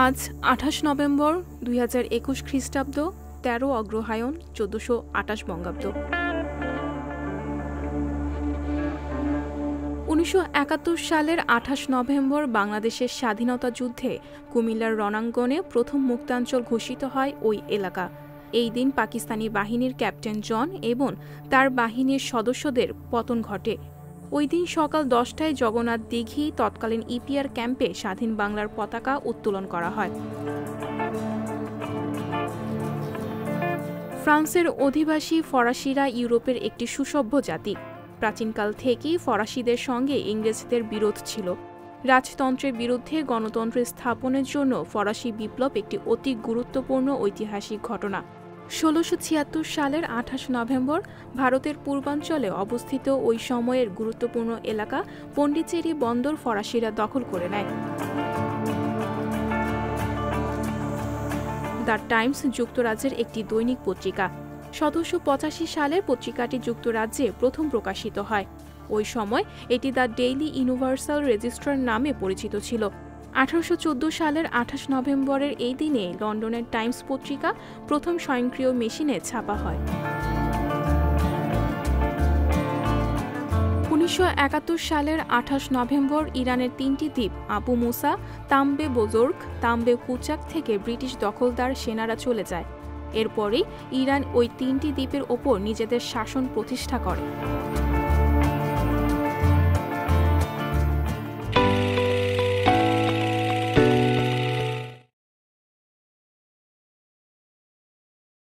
আজ ২৮ নভেম্বর ২০২১ খ্রিস্টাব্দ, ১৩ অগ্রহায়ণ ১৪২৮ বঙ্গাব্দ। ১৯৭১ সালের ২৮ নভেম্বর বাংলাদেশের স্বাধীনতা যুদ্ধে কুমিল্লার রণাঙ্গনে প্রথম মুক্তাঞ্চল ঘোষিত হয় ওই এলাকা। এই দিন পাকিস্তানি বাহিনীর ক্যাপ্টেন জন এবং তার বাহিনীর সদস্যদের পতন ঘটে। ওই দিন সকাল ১০টায় জগন্নাথ দিঘি তৎকালীন ইপিআর ক্যাম্পে স্বাধীন বাংলার পতাকা উত্তোলন করা হয়। ফ্রান্সের অধিবাসী ফরাসিরা ইউরোপের একটি সুসভ্য জাতি। প্রাচীনকাল থেকেই ফরাসিদের সঙ্গে ইংরেজদের বিরোধ ছিল। রাজতন্ত্রের বিরুদ্ধে গণতন্ত্র স্থাপনের জন্য ফরাসি বিপ্লব একটি অতি গুরুত্বপূর্ণ ঐতিহাসিক ঘটনা। ১৬৭৬ সালের ২৮ নভেম্বর ভারতের পূর্বাঞ্চলে অবস্থিত ওই সময়ের গুরুত্বপূর্ণ এলাকা পন্ডিচেরি বন্দর ফরাসিরা দখল করে নেয়। দ্য টাইমস যুক্তরাজ্যের একটি দৈনিক পত্রিকা। ১৭৮৫ সালে পত্রিকাটি যুক্তরাজ্যে প্রথম প্রকাশিত হয়। ওই সময় এটি দ্য ডেইলি ইউনিভার্সাল রেজিস্টার নামে পরিচিত ছিল। ১৮১৪ সালের ২৮ নভেম্বরের এই দিনে লন্ডনের টাইমস পত্রিকা প্রথম স্বয়ংক্রিয় মেশিনে ছাপা হয়। ১৯৭১ সালের ২৮ নভেম্বর ইরানের ৩টি দ্বীপ আবু মুসা, তাম্বে বোজোর্গ, তাম্বে কুচাক থেকে ব্রিটিশ দখলদার সেনারা চলে যায়। এরপরই ইরান ওই ৩টি দ্বীপের ওপর নিজেদের শাসন প্রতিষ্ঠা করে।